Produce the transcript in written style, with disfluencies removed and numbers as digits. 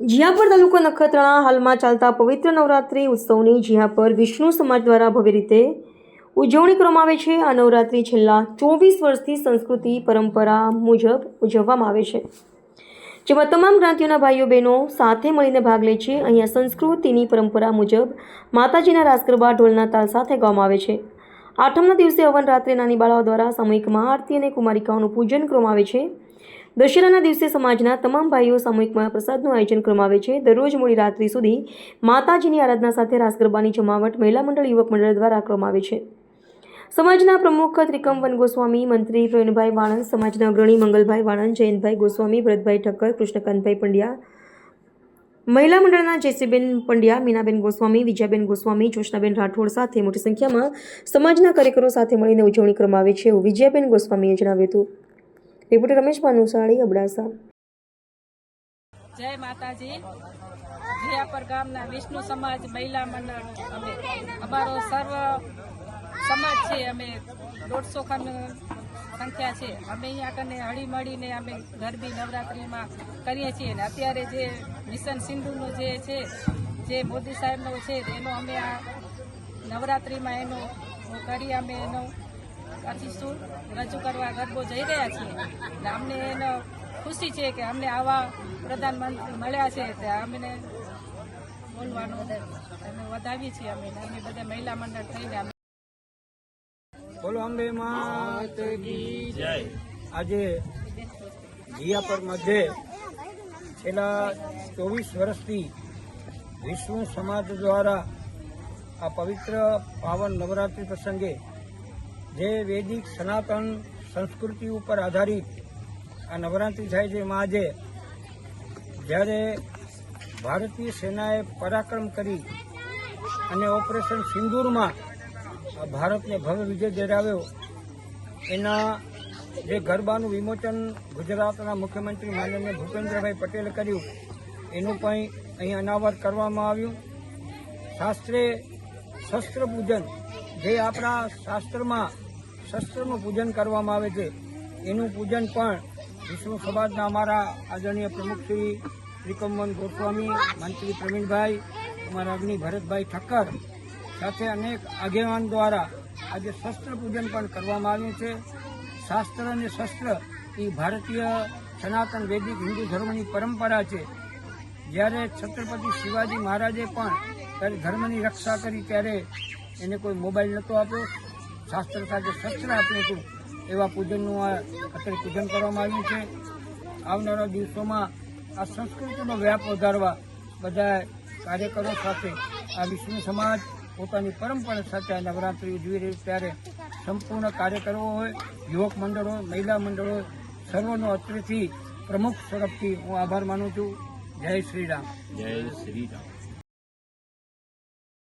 જીયાપર તાલુકો નખત્રાણા હાલમાં ચાલતા પવિત્ર નવરાત્રિ ઉત્સવની જીયાપર વિષ્ણુ સમાજ દ્વારા ભવ્ય રીતે ઉજવણી કરવામાં આવે છે। આ નવરાત્રિ છેલ્લા 24 વર્ષથી સંસ્કૃતિ પરંપરા મુજબ ઉજવવામાં આવે છે, જેમાં તમામ જ્ઞાતિઓના ભાઈઓ બહેનો સાથે મળીને ભાગ લે છે। અહીંયા સંસ્કૃતિની પરંપરા મુજબ માતાજીના રાસ ગરબા ઢોલના તાલ સાથે ગાવામાં આવે છે। આઠમના દિવસે હવન રાત્રે નાની બાળાઓ દ્વારા સામૂહિક મહાઆરતી અને કુમારિકાઓનું પૂજન કરવામાં આવે છે। દશેરાના દિવસે સમાજના તમામ ભાઈઓ સામૂહિક મહાપ્રસાદનું આયોજન કરવામાં આવે છે। દરરોજ મોડી રાત્રિ સુધી માતાજીની આરાધના સાથે રાસ ગરબાની જમાવટ મહિલા મંડળ યુવક મંડળ દ્વારા કરવામાં આવે છે। સમાજના પ્રમુખ ત્રિકમવન ગોસ્વામી, મંત્રી પ્રવીણભાઈ વાણંદ, સમાજના અગ્રણી મંગલભાઈ વાણંદ, જયંતભાઈ ગોસ્વામી, ભરતભાઈ ઠક્કર, કૃષ્ણકાંતભાઈ પંડ્યા, મહિલા મંડળના જયશ્રીબેન પંડ્યા, મીનાબેન ગોસ્વામી, વિજયાબેન ગોસ્વામી, જોશનાબેન રાઠોડ સાથે મોટી સંખ્યામાં સમાજના કાર્યકરો સાથે મળીને ઉજવણી કરવામાં આવે છે, એવું વિજયાબેન ગોસ્વામીએ જણાવ્યું હતું। રિપોર્ટર રમેશ ભાનુશાળી, અબડાસા। જય માતાજી। જીયાપર ગામના વિષ્ણુ સમાજ મહિલા મંડળ અમે અમારો સર્વ સમાજ છે। અમે 150 ખન સંખ્યા છે। અમે અહીંયા કને હળી મળીને અમે ગરબી નવરાત્રિમાં કરીએ છીએ। અને અત્યારે જે મિશન સિંધુનો જે છે, જે મોદી સાહેબનો છે, એનો અમે આ નવરાત્રિમાં એનો કરી અમે એનો અતિશું રજૂ કરવા ગરબો જઈ રહ્યા છીએ। અને અમને એનો ખુશી છે કે અમને આવા પ્રધાનમંત્રી મળ્યા છે, તે અમને બોલવાનું અમે વધાવીએ છીએ। અમે બધા મહિલા મંડળ થઈને બોલો અંબે માત કી જય। આજે જીયાપર મધ્યે છેલ્લા 24 વર્ષથી વિષ્ણુ સમાજ દ્વારા આ પવિત્ર પાવન નવરાત્રિ પ્રસંગે જે વૈદિક સનાતન સંસ્કૃતિ ઉપર આધારિત આ નવરાત્રિ થાય છે, એમાં આજે જ્યારે ભારતીય સેનાએ પરાક્રમ કરી અને ઓપરેશન સિંદૂરમાં ભારતને ભવ્ય વિજય દિલાવ્યો, એના જે ગરબાનું વિમોચન ગુજરાતના મુખ્યમંત્રી માનનીય ભૂપેન્દ્રભાઈ પટેલે કર્યું, એનું પણ અહીં અનાવરણ કરવામાં આવ્યું। શાસ્ત્રે શસ્ત્ર પૂજન, જે આપણા શાસ્ત્રમાં શસ્ત્રનું પૂજન કરવામાં આવે છે, એનું પૂજન પણ વિષ્ણુ સમાજના અમારા આદરણીય પ્રમુખ શ્રી ત્રિકમવન ગોસ્વામી, મંત્રી પ્રવીણભાઈ, અમારા અગ્નિ ભરતભાઈ ઠક્કર સાથે અનેક આગેવાન દ્વારા આજે શસ્ત્ર પૂજન પણ કરવામાં આવ્યું છે। શાસ્ત્ર અને શસ્ત્ર એ ભારતીય સનાતન વૈદિક હિન્દુ ધર્મની પરંપરા છે। જ્યારે છત્રપતિ શિવાજી મહારાજે પણ ત્યારે ધર્મની રક્ષા કરી, ત્યારે એને કોઈ મોબાઈલ નહોતો આપ્યો, શાસ્ત્ર સાથે શસ્ત્ર આપ્યું હતું। એવા પૂજનનું અત્યારે પૂજન કરવામાં આવ્યું છે। આવનારા દિવસોમાં આ સંસ્કૃતિનો વ્યાપ વધારવા બધા કાર્યકરો સાથે આ વિષ્ણુ સમાજ પોતાની પરંપરા સાથે આ નવરાત્રિ ઉજવી રહી, ત્યારે સંપૂર્ણ કાર્યકરો હોય, યુવક મંડળ હોય, મહિલા મંડળ હોય, સર્વનો અત્રેથી પ્રમુખ તરફથી હું આભાર માનું છું। જય શ્રી રામ। જય શ્રી રામ।